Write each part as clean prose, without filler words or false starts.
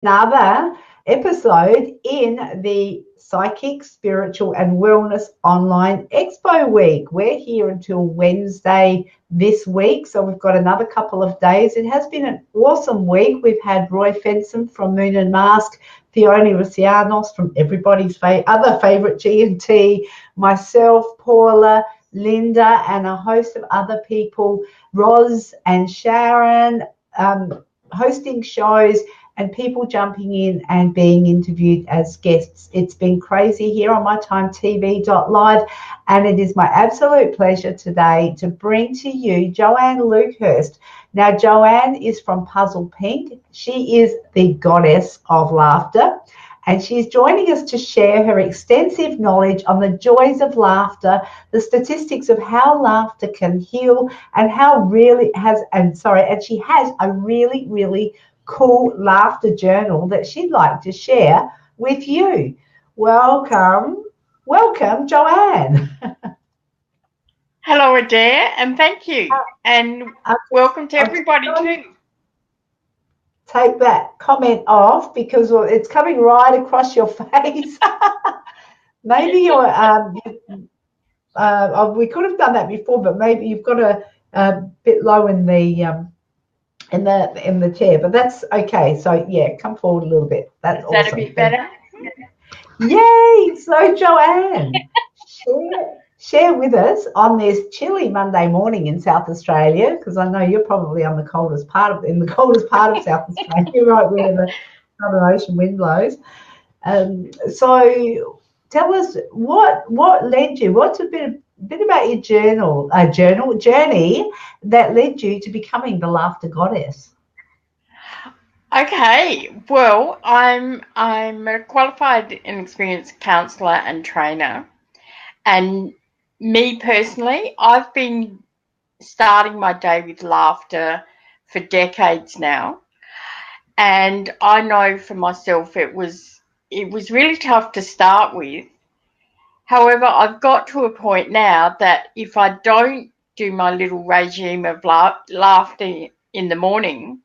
another episode in the Psychic, Spiritual and Wellness Online Expo Week. We're here until Wednesday this week, so we've got another couple of days. It has been an awesome week. We've had Roy Fenson from Moon and Mask, Fiona Rosianos from everybody's other favourite G&T, myself, Paula, Linda, and a host of other people, Roz and Sharon, hosting shows and people jumping in and being interviewed as guests. It's been crazy here on mytimetv.live, and it is my absolute pleasure today to bring to you Joanne Lukehurst. Now, Joanne is from Puzzle Pink. She is the goddess of laughter, and she's joining us to share her extensive knowledge on the joys of laughter, the statistics of how laughter can heal, and and she has a really cool laughter journal that she'd like to share with you. Welcome, Joanne. Hello, Adaire, and thank you. And welcome to everybody too. Take that comment off because it's coming right across your face. Maybe you're we could have done that before, but maybe you've got a bit low in the chair, but that's okay. So yeah, come forward a little bit. That's awesome. Is that a bit better? Yay! So Joanne, share with us on this chilly Monday morning in South Australia, because I know you're probably in the coldest part of South Australia, right where the Southern Ocean wind blows. So tell us what led you. What's a bit about your journey that led you to becoming the laughter goddess? Okay, well, I'm a qualified and experienced counsellor and trainer, and me personally, I've been starting my day with laughter for decades now, and I know for myself it was really tough to start with. However, I've got to a point now that if I don't do my little regime of laughter in the morning,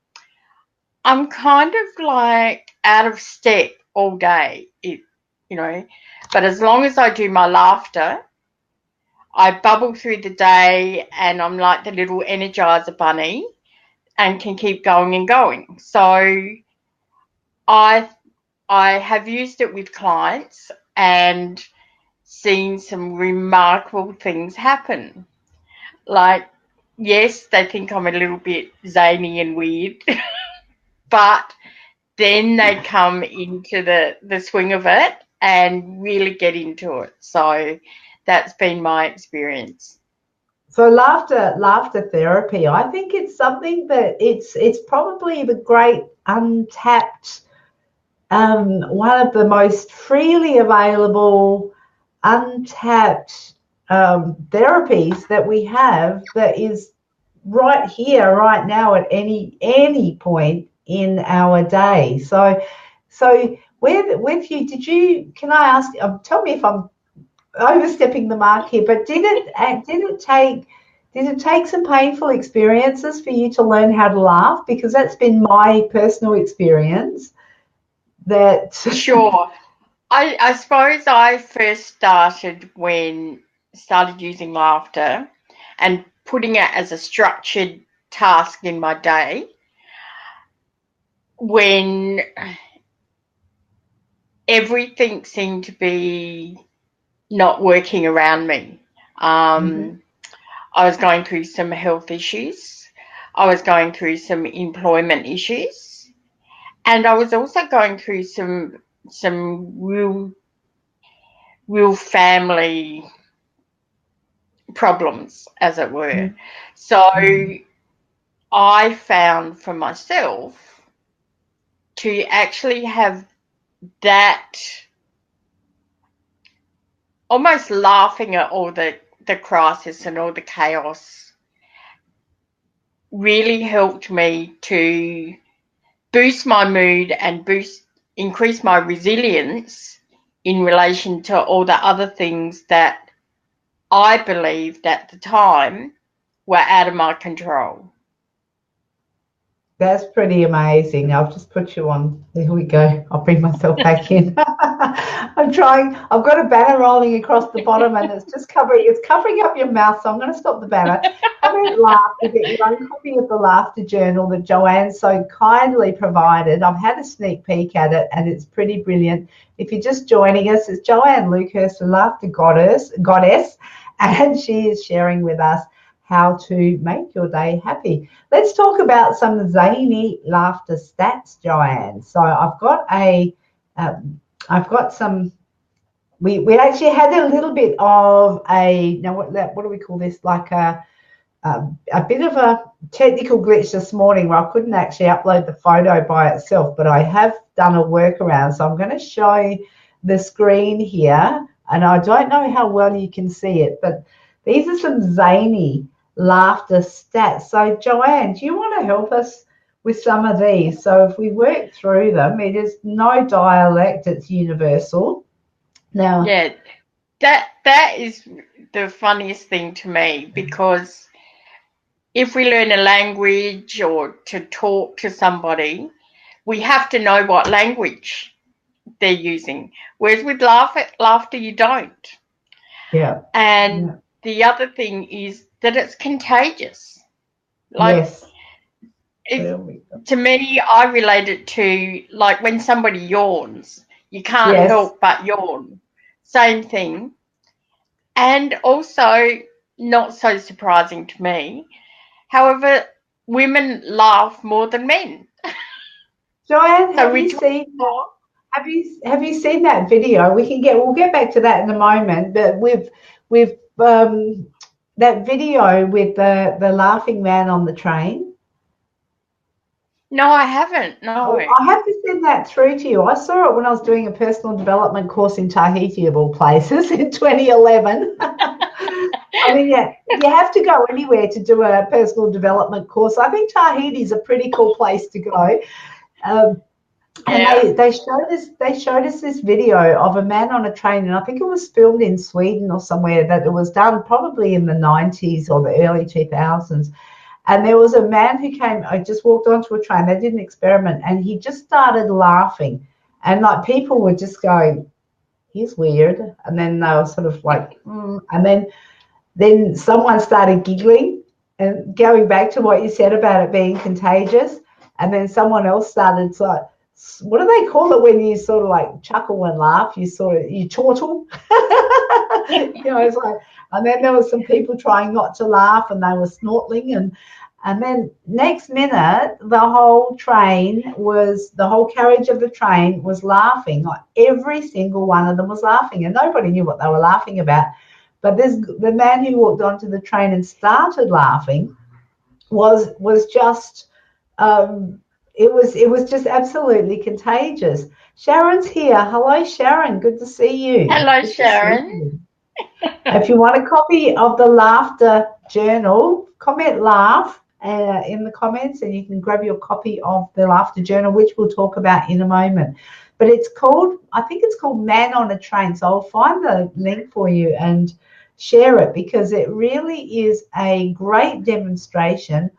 I'm kind of like out of step all day, but as long as I do my laughter, I bubble through the day and I'm like the little Energizer bunny and can keep going and going. So I have used it with clients and seen some remarkable things happen. Like, yes, they think I'm a little bit zany and weird, but then they come into the swing of it and really get into it. So that's been my experience. So laughter therapy, I think it's something that it's probably the great untapped, one of the most freely available untapped therapies that we have, that is right here, right now, at any point in our day. So with you, can I ask? Tell me if I'm overstepping the mark here, but did it take some painful experiences for you to learn how to laugh? Because that's been my personal experience. Sure. I suppose I first started using laughter and putting it as a structured task in my day when everything seemed to be not working around me. I was going through some health issues. I was going through some employment issues, and I was also going through some real family problems, as it were. So I found for myself to actually have that almost laughing at all the crisis and all the chaos really helped me to boost my mood and increase my resilience in relation to all the other things that I believed at the time were out of my control. That's pretty amazing. I'll just put you on. There we go. I'll bring myself back in. I'm trying. I've got a banner rolling across the bottom, and it's covering up your mouth. So I'm going to stop the banner. Comment laugh to get your own copy of the laughter journal that Joanne so kindly provided. I've had a sneak peek at it, and it's pretty brilliant. If you're just joining us, it's Joanne Lukehurst, the laughter goddess, and she is sharing with us how to make your day happy. Let's talk about some zany laughter stats, Joanne. So I've got some. We actually had a little bit of a, now what do we call this? Like a bit of a technical glitch this morning where I couldn't actually upload the photo by itself, but I have done a workaround. So I'm going to show the screen here, and I don't know how well you can see it, but these are some zany laughter stats. So Joanne, do you want to help us with some of these? So if we work through them, it is no dialect, it's universal. Now, yeah, that is the funniest thing to me, because if we learn a language or to talk to somebody, we have to know what language they're using. Whereas with laughter, you don't. yeah. And the other thing is that it's contagious. Like, Yes. to me, I relate it to like when somebody yawns, you can't Yes. help but yawn. Same thing. And also, not so surprising to me, however, women laugh more than men. Joanne, So have you seen that? Have you seen that video? We'll get back to that in a moment. But with that video with the laughing man on the train. No, I haven't. No. I have to send that through to you. I saw it when I was doing a personal development course in Tahiti, of all places, in 2011. I mean, yeah, you have to go anywhere to do a personal development course. I think Tahiti is a pretty cool place to go. And they showed us this video of a man on a train, and I think it was filmed in Sweden or somewhere, that it was done probably in the 90s or the early 2000s. And there was a man who just walked onto a train. They did an experiment, and he just started laughing, and like people were just going, "He's weird," and then they were sort of like, and then someone started giggling, and going back to what you said about it being contagious, and then someone else started what do they call it when you sort of like chuckle and laugh? You chortle. It's like, and then there was some people trying not to laugh, and they were snortling, and then next minute the whole carriage of the train was laughing. Like every single one of them was laughing, and nobody knew what they were laughing about. But the man who walked onto the train and started laughing was just it was just absolutely contagious. Sharon's here. Hello, Sharon. Good to see you. Hello, Good Sharon. If you want a copy of the laughter journal, comment laugh in the comments, and you can grab your copy of the laughter journal, which we'll talk about in a moment. But I think it's called Man on a Train. So I'll find the link for you and share it, because it really is a great demonstration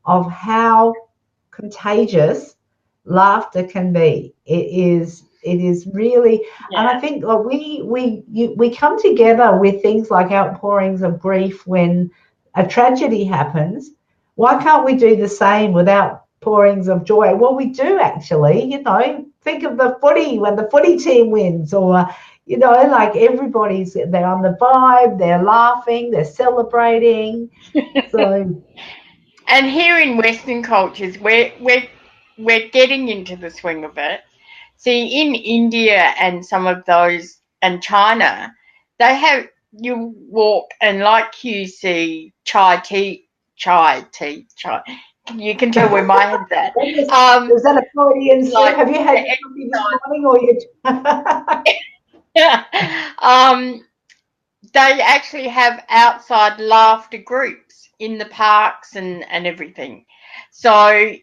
of how contagious laughter can be. It is really, and I think like we come together with things like outpourings of grief when a tragedy happens. Why can't we do the same with outpourings of joy? Well, we do actually. Think of the footy when the footy team wins, or like they're on the vibe, they're laughing, they're celebrating. So. And here in Western cultures, we're getting into the swing of it. See, in India and some of those, and China, they have, you walk and like you see chai. You can tell where my head's at. Is that a Freudian slip? Have you had coffee this morning, or you? They actually have outside laughter groups in the parks and everything. So,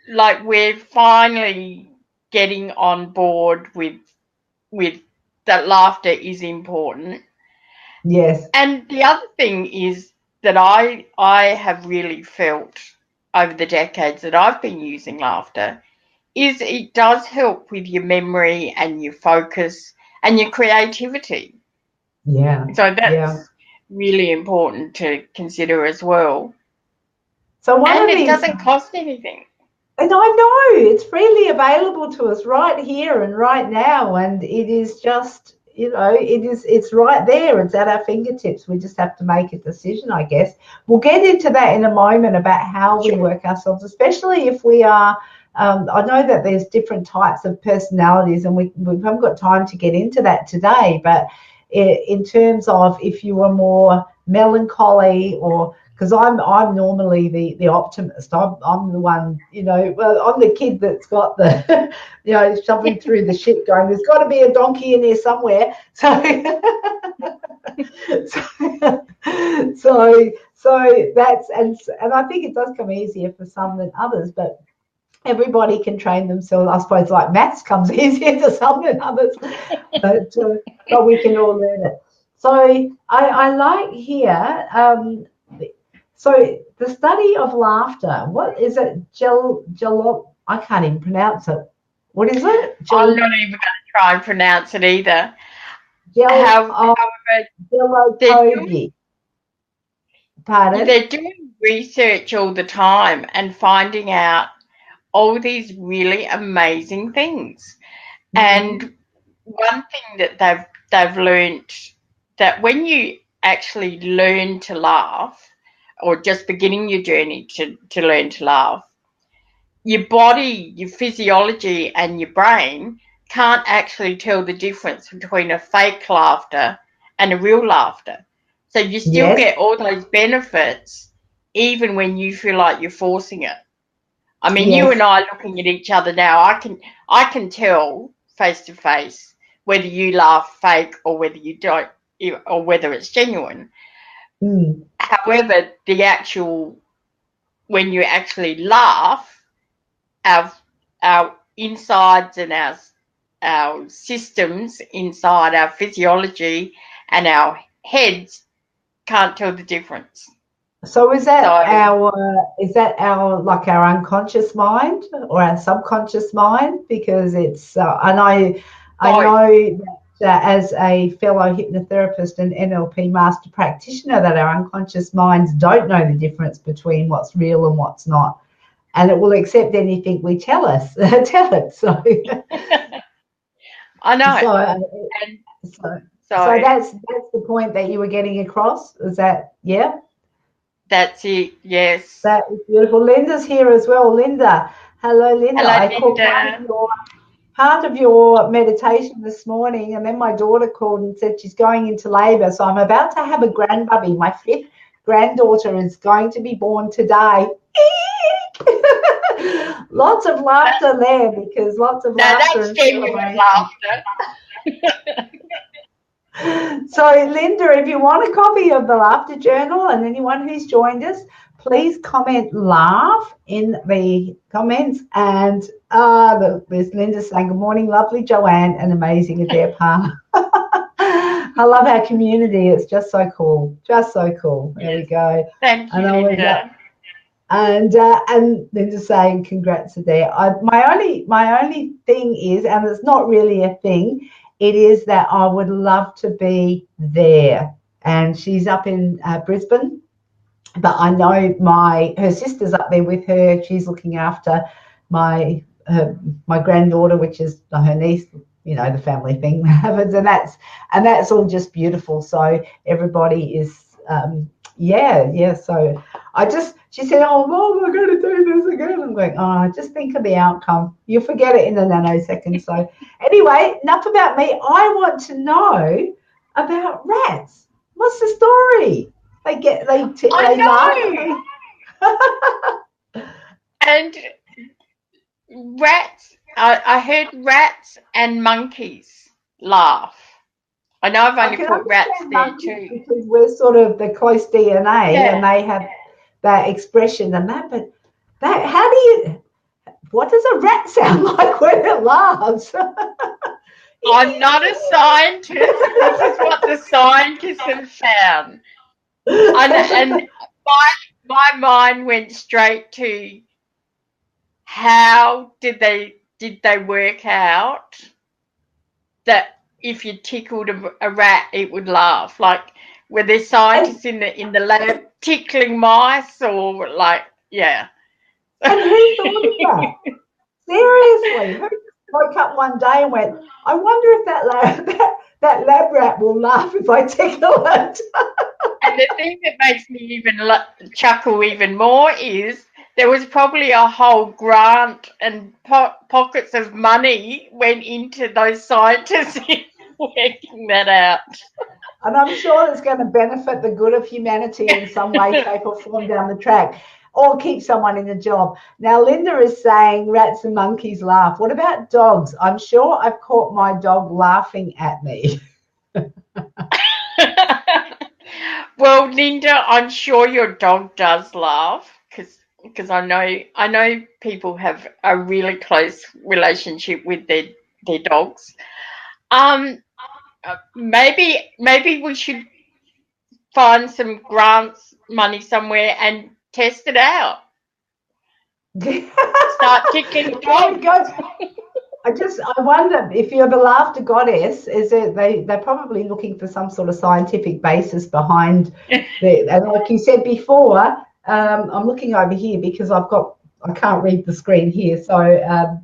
like, we're finally getting on board with that laughter is important. Yes. And the other thing is that I have really felt over the decades that I've been using laughter is it does help with your memory and your focus and your creativity. Yeah. So Yeah. that's really important to consider as well. So one And of it these, doesn't cost anything. and I know it's freely available to us right here and right now, and it is just, it's right there. It's at our fingertips. We just have to make a decision, I guess. We'll get into that in a moment about how we work ourselves, especially if we are. I know that there's different types of personalities, and we haven't got time to get into that today. But in terms of if you are more melancholy, or because I'm normally the optimist. I'm the one, well, I'm the kid that's got the, shoving through the shit, going, there's got to be a donkey in there somewhere. So, so that's, and I think it does come easier for some than others, but everybody can train themselves. I suppose like maths comes easier to some than others, but we can all learn it. So I like here. So the study of laughter. What is it? I can't even pronounce it. What is it? I'm not even going to try and pronounce it either. However, Pardon? They're doing research all the time and finding out all these really amazing things. And one thing that they've learned, that when you actually learn to laugh, or just beginning your journey to learn to laugh, your body, your physiology and your brain can't actually tell the difference between a fake laughter and a real laughter. So you still get all those benefits even when you feel like you're forcing it. I mean, you and I looking at each other now, I can tell face to face whether you laugh fake or whether you don't, or whether it's genuine. However, when you actually laugh, our insides and our systems inside our physiology and our heads can't tell the difference. So is that our like our unconscious mind or our subconscious mind? Because it's and I know that as a fellow hypnotherapist and NLP master practitioner, that our unconscious minds don't know the difference between what's real and what's not, and it will accept anything we tell it. So I know. So that's the point that you were getting across. Is that That's it, yes. That is beautiful. Linda's here as well. Linda. Hello, Linda. Hello, I caught part of your meditation this morning, and then my daughter called and said she's going into labour. So I'm about to have a grandbaby. My 5th granddaughter is going to be born today. Lots of laughter there, because lots of laughter. That's genuine laughter. So, Linda, if you want a copy of the Laughter Journal, and anyone who's joined us, please comment laugh in the comments. And there's Linda saying, good morning, lovely Joanne and amazing Adaire Palmer. I love our community. It's just so cool. Just so cool. There we go. Thank you, Linda. And Linda's saying, congrats, Adaire. My only thing is, and it's not really a thing, it is that I would love to be there. And she's up in Brisbane, but I know her sister's up there with her. She's looking after my granddaughter, which is her niece, the family thing that happens, and that's all just beautiful. So everybody is so she said, oh, Mom, we're going to do this again. I'm going, oh, just think of the outcome. You'll forget it in a nanosecond. So anyway, enough about me. I want to know about rats. What's the story? They laugh. And rats, I heard rats and monkeys laugh. I know I've only put rats there too. Because we're sort of the close DNA, and they have that expression and that. But what does a rat sound like when it laughs? I'm not a scientist. This is what the scientists have found. And my mind went straight to how did they work out that if you tickled a rat, it would laugh? Like, were there scientists in the lab tickling mice, or like, yeah? And who thought of that? Seriously, who woke up one day and went, I wonder if that lab rat will laugh if I tickle it. And the thing that makes me even chuckle even more is there was probably a whole grant and pockets of money went into those scientists working that out. And I'm sure it's going to benefit the good of humanity in some way, shape or form down the track, or keep someone in a job. Now, Linda is saying rats and monkeys laugh. What about dogs? I'm sure I've caught my dog laughing at me. Well, Linda, I'm sure your dog does laugh because I know people have a really close relationship with their dogs. Maybe we should find some grants money somewhere and test it out. Start kicking dogs. I wonder if you're the laughter goddess, is it they're probably looking for some sort of scientific basis behind and like you said before, I'm looking over here because I can't read the screen here. So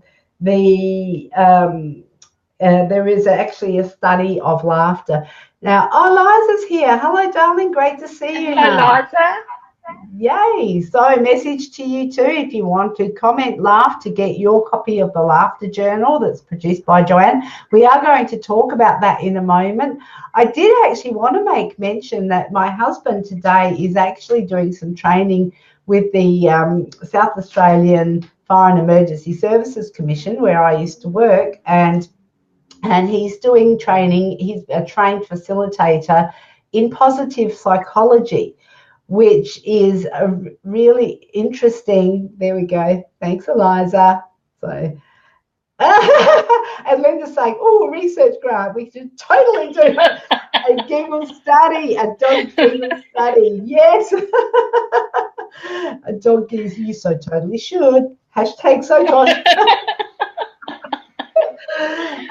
there is actually a study of laughter. Now, Liza's here. Hello, darling. Great to see you. Hello, Liza. Yay. So message to you too, if you want to comment laugh to get your copy of the Laughter Journal that's produced by Joanne. We are going to talk about that in a moment. I did actually want to make mention that my husband today is actually doing some training with the South Australian Fire and Emergency Services Commission, where I used to work, and he's doing training. He's a trained facilitator in positive psychology, which is a really interesting. There we go. Thanks, Eliza. So, and Linda's saying, "Oh, a research grant. We should totally do a Google study, a dog Google study." Yes, a dog gives you so totally should. Hashtag so tosh.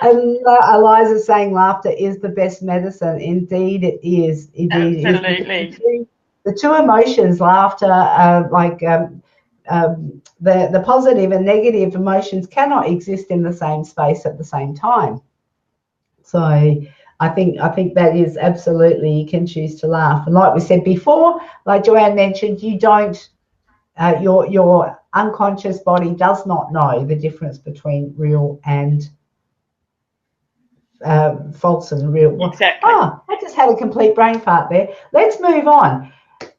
And Eliza's saying laughter is the best medicine. Indeed, it is. Indeed, absolutely. It is. The two emotions, laughter, the positive and negative emotions cannot exist in the same space at the same time. So I think that is absolutely, you can choose to laugh. And like we said before, like Joanne mentioned, you don't, your unconscious body does not know the difference between real and false and real. Exactly. Oh, I just had a complete brain fart there. Let's move on.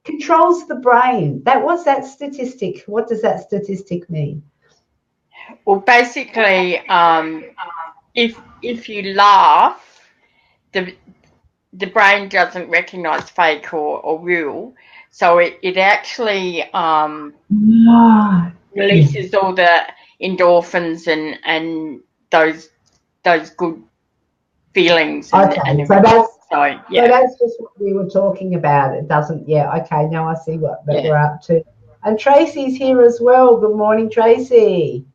Controls the brain. What's that statistic? What does that statistic mean? Well, basically, if you laugh, the brain doesn't recognize fake or real, so it actually releases all the endorphins and those good feelings. Okay, so that's just what we were talking about. It doesn't. Yeah. Okay. Now I see what we're up to. And Tracy's here as well. Good morning, Tracy.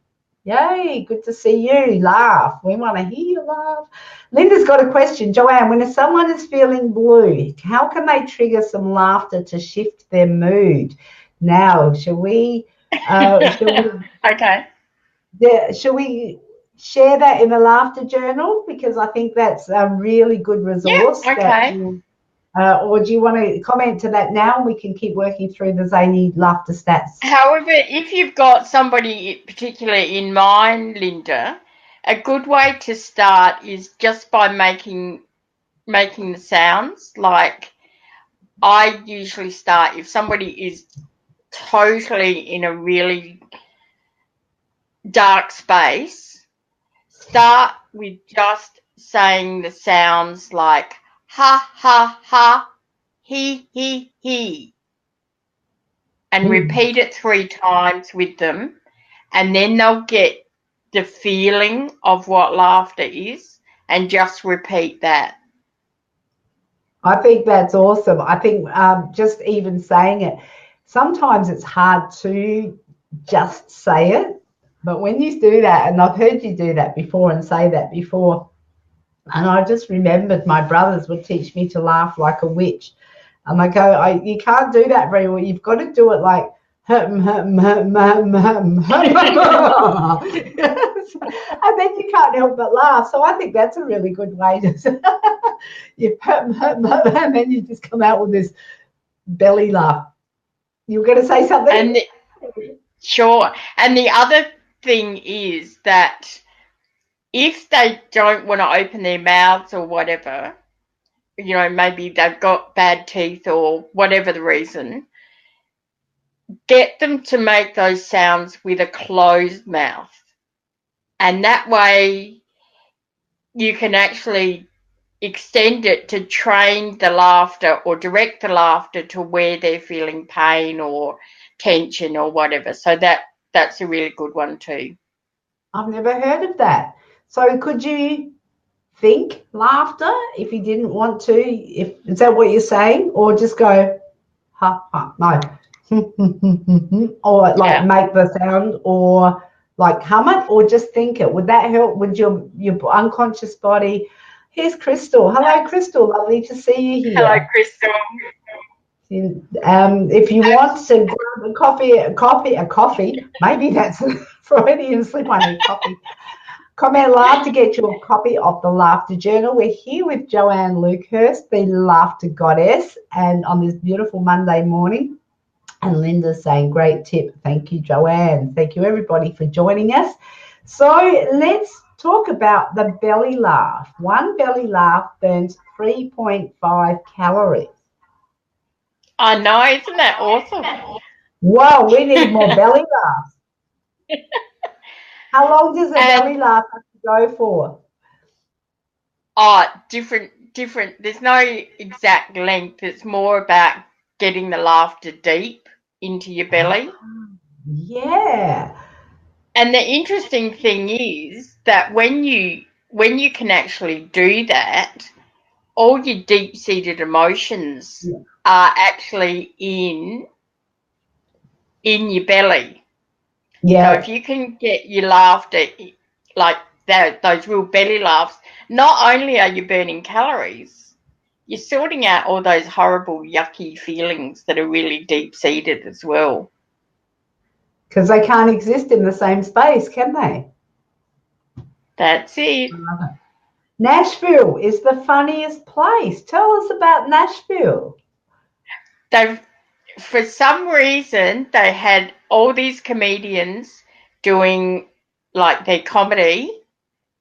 Yay, good to see you. Laugh. We want to hear you laugh. Linda's got a question. Joanne, when someone is feeling blue, how can they trigger some laughter to shift their mood? Now, shall we okay. Yeah, shall we share that in the Laughter Journal? Because I think that's a really good resource. Yeah, okay. Or do you want to comment to that now, and we can keep working through the zany laughter stats? However, if you've got somebody particularly in mind, Linda, a good way to start is just by making the sounds. Like, I usually start if somebody is totally in a really dark space, start with just saying the sounds like ha, ha, ha, he, and repeat it 3 times with them, and then they'll get the feeling of what laughter is, and just repeat that. I think that's awesome. I think just even saying it, sometimes it's hard to just say it, but when you do that, and I've heard you do that before and say that before, and I just remembered my brothers would teach me to laugh like a witch. And I go, you can't do that very well. You've got to do it like and then you can't help but laugh. So I think that's a really good way to you and then you just come out with this belly laugh. You were going to say something? Sure. And the other thing is that if they don't want to open their mouths or whatever, you know, maybe they've got bad teeth or whatever the reason, get them to make those sounds with a closed mouth. And that way you can actually extend it to train the laughter or direct the laughter to where they're feeling pain or tension or whatever. So that's a really good one too. I've never heard of that. So could you think laughter if you didn't want to? Is that what you're saying? Or just go, ha, ha, no. Or like make the sound or like hum it or just think it? Would that help? Would your unconscious body? Here's Crystal. Hello, Crystal. Lovely to see you here. Hello, Crystal. If you want to grab a coffee, maybe that's a Freudian slip. I need coffee. Comment laugh to get your copy of the Laughter Journal. We're here with Joanne Lukehurst, the Laughter Goddess, and on this beautiful Monday morning. And Linda's saying, great tip. Thank you, Joanne. Thank you, everybody, for joining us. So let's talk about the belly laugh. One belly laugh burns 3.5 calories. I know, isn't that awesome? Wow, we need more belly laughs. How long does a belly laugh have to go for? Oh, different. There's no exact length. It's more about getting the laughter deep into your belly. Yeah. And the interesting thing is that when you can actually do that, all your deep-seated emotions are actually in your belly. Yeah. So if you can get your laughter like that, those real belly laughs, not only are you burning calories, you're sorting out all those horrible, yucky feelings that are really deep-seated as well. Because they can't exist in the same space, can they? That's it. Nashville is the funniest place. Tell us about Nashville. For some reason, they had all these comedians doing like their comedy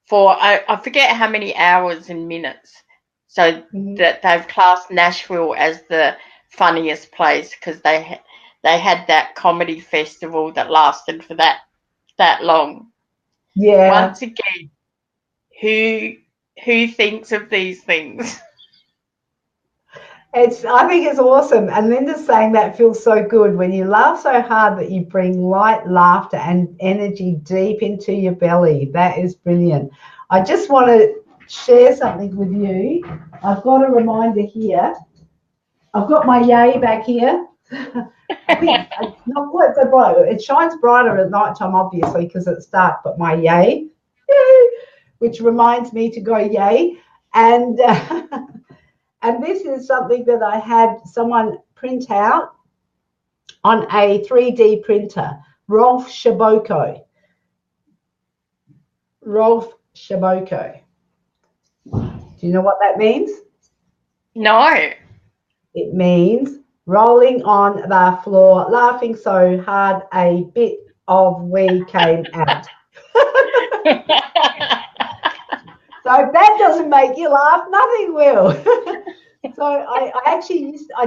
for I forget how many hours and minutes. So that they've classed Nashville as the funniest place because they had that comedy festival that lasted for that long. Yeah. Once again, who thinks of these things? I think it's awesome. And Linda's saying that feels so good when you laugh so hard that you bring light laughter and energy deep into your belly. That is brilliant. I just want to share something with you. I've got a reminder here. I've got my yay back here. I think it's not quite so bright. It shines brighter at night time, obviously, because it's dark, but my yay, which reminds me to go yay. And and this is something that I had someone print out on a 3D printer, Rolf Shaboko. Rolf Shaboko. Do you know what that means? No. It means rolling on the floor, laughing so hard a bit of wee came out. So if that doesn't make you laugh, nothing will. So I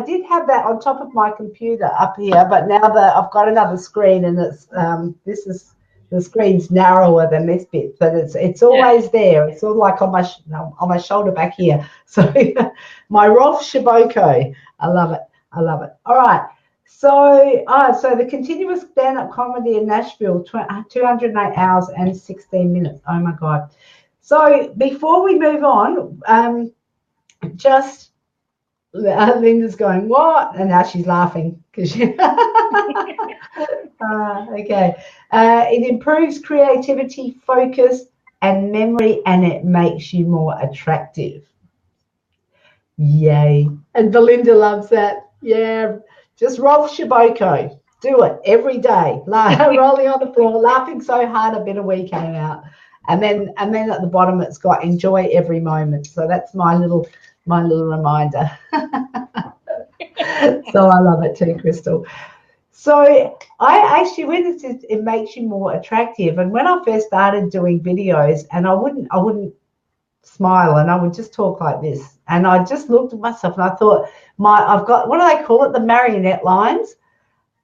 did have that on top of my computer up here, but now that I've got another screen and it's the screen's narrower than this bit, but it's always there. It's all like on my shoulder back here. So my Rolf Shaboko, I love it. All right. So the continuous stand-up comedy in Nashville, 208 hours and 16 minutes. Oh my God. So before we move on, just Linda's going, what? And now she's laughing because she. Okay. It improves creativity, focus, and memory, and it makes you more attractive. Yay. And Belinda loves that. Yeah. Just roll Shiboko. Do it every day. Rolling on the floor, laughing so hard a bit of wee came out. And then at the bottom it's got enjoy every moment. So that's my little reminder. So I love it too, Crystal. So I actually witnessed it makes you more attractive. And when I first started doing videos, and I wouldn't smile, and I would just talk like this, and I just looked at myself and I thought, I've got, what do they call it, the marionette lines,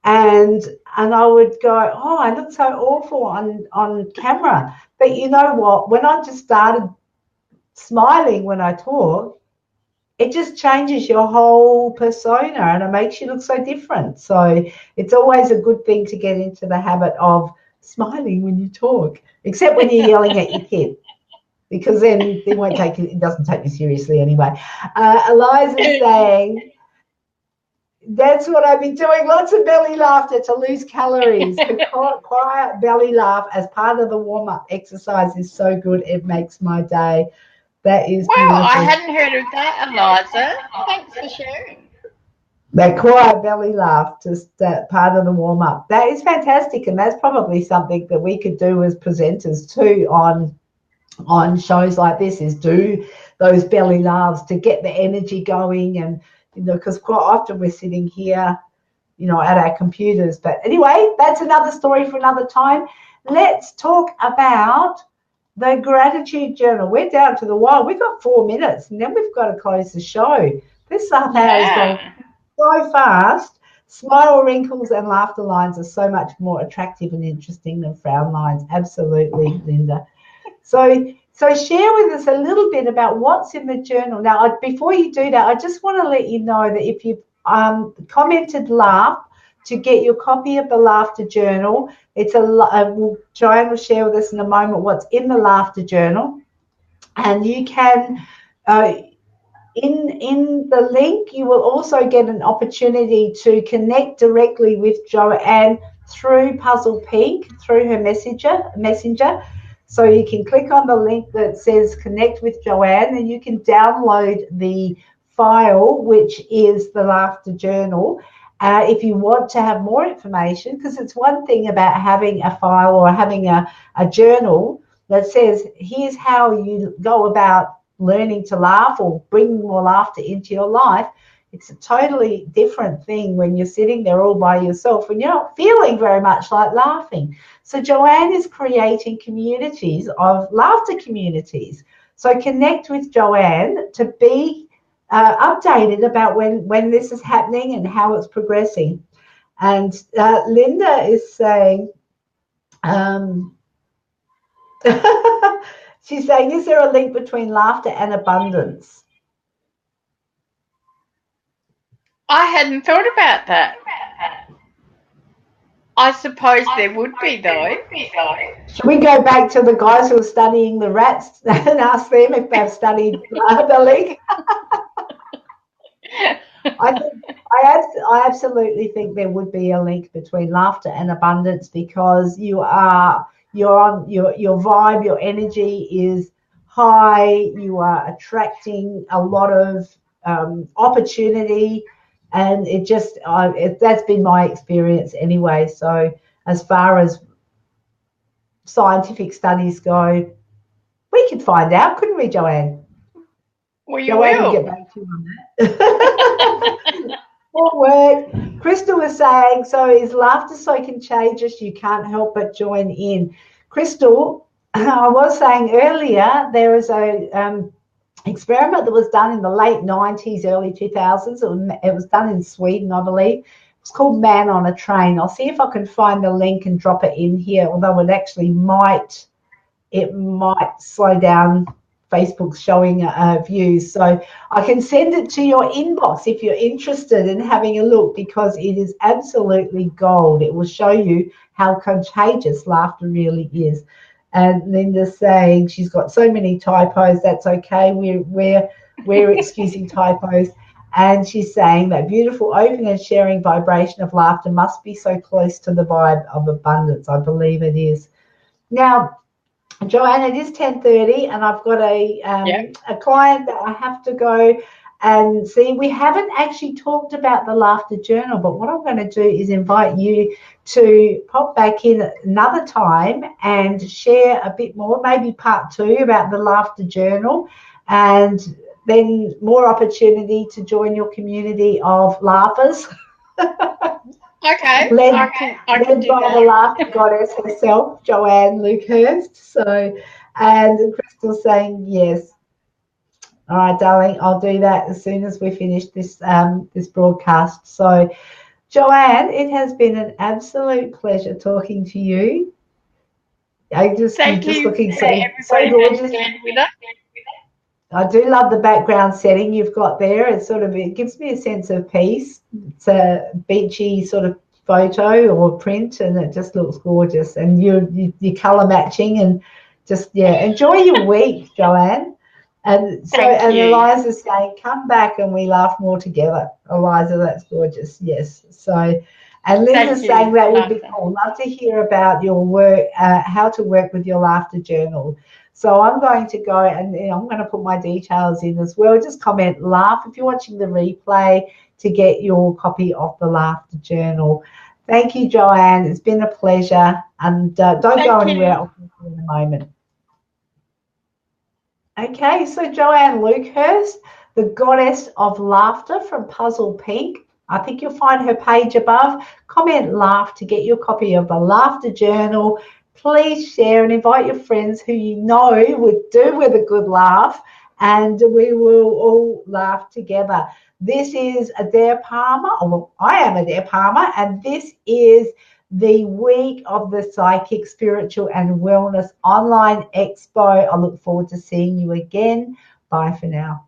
and I would go, oh, I look so awful on camera. But you know what? When I just started smiling when I talk, it just changes your whole persona and it makes you look so different. So it's always a good thing to get into the habit of smiling when you talk, except when you're yelling at your kid, because then they won't take it doesn't take you seriously anyway. Eliza's saying, that's what I've been doing, lots of belly laughter to lose calories. Quiet belly laugh as part of the warm-up exercise is so good, it makes my day. That is wow, beautiful. I hadn't heard of that, Eliza. Thanks for sharing. That quiet belly laugh, just that part of the warm-up. That is fantastic, and that's probably something that we could do as presenters too on shows like this, is do those belly laughs to get the energy going. And because quite often we're sitting here at our computers. But anyway, that's another story for another time. Let's talk about the gratitude journal. We're down to the wire. We've got 4 minutes and then we've got to close the show. This half hour is going so fast. Smile wrinkles and laughter lines are so much more attractive and interesting than frown lines. Absolutely, Linda. So share with us a little bit about what's in the journal. Now, before you do that, I just want to let you know that if you've commented laugh to get your copy of the laughter journal, Joanne will share with us in a moment what's in the laughter journal, and you can in the link you will also get an opportunity to connect directly with Joanne through Puzzle Peak, through her messenger. So you can click on the link that says connect with Joanne, and you can download the file, which is the laughter journal. If you want to have more information, because it's one thing about having a file or having a journal that says here's how you go about learning to laugh or bringing more laughter into your life. It's a totally different thing when you're sitting there all by yourself and you're not feeling very much like laughing. So Joanne is creating communities of laughter communities. So connect with Joanne to be updated about when this is happening and how it's progressing. And Linda is saying, she's saying, is there a link between laughter and abundance? I hadn't thought about that. I suppose there would be, though. Should we go back to the guys who are studying the rats and ask them if they've studied the link? I absolutely think there would be a link between laughter and abundance, because you're on your vibe, your energy is high, you are attracting a lot of opportunity, and it just that's been my experience anyway. So as far as scientific studies go, we could find out, couldn't we, Joanne? Well, you will. Get back to you on that. More work. Crystal was saying, so is laughter so contagious you can't help but join in? Crystal, I was saying earlier, there is a experiment that was done in the late 90s, early 2000s. It was done in Sweden, I believe. It's called Man on a Train. I'll see if I can find the link and drop it in here, although it actually might slow down Facebook's showing views. So I can send it to your inbox if you're interested in having a look, because it is absolutely gold. It will show you how contagious laughter really is. And Linda's saying she's got so many typos. That's okay. We're excusing typos. And she's saying that beautiful, open and sharing vibration of laughter must be so close to the vibe of abundance. I believe it is. Now, Joanne, it is 10:30 and I've got a client that I have to go and see. We haven't actually talked about the laughter journal, but what I'm going to do is invite you to pop back in another time and share a bit more, maybe part 2 about the laughter journal, and then more opportunity to join your community of laughers. Okay. led I can do by that. the laughter goddess herself, Joanne Lukehurst. So, and Crystal saying yes. All right, darling, I'll do that as soon as we finish this this broadcast. So, Joanne, it has been an absolute pleasure talking to you. You're just looking so gorgeous. With us. I do love the background setting you've got there. It gives me a sense of peace. It's a beachy sort of photo or print, and it just looks gorgeous. And you color matching, and just enjoy your week, Joanne. And so, and Eliza's saying, come back and we laugh more together. Eliza, that's gorgeous. Yes. So, and Linda's saying that would be cool. Love to hear about your work, how to work with your laughter journal. So I'm going to go and I'm going to put my details in as well. Just comment laugh if you're watching the replay to get your copy of the laughter journal. Thank you, Joanne. It's been a pleasure. And don't go anywhere. I'll see you in a moment. Okay, so Joanne Lukehurst, the goddess of laughter from Puzzle Pink. I think you'll find her page above. Comment laugh to get your copy of the laughter journal. Please share and invite your friends who you know would do with a good laugh, and we will all laugh together. This is Adaire Palmer. Well, I am Adaire Palmer, and this is the week of the Psychic, Spiritual and Wellness Online Expo. I look forward to seeing you again. Bye for now.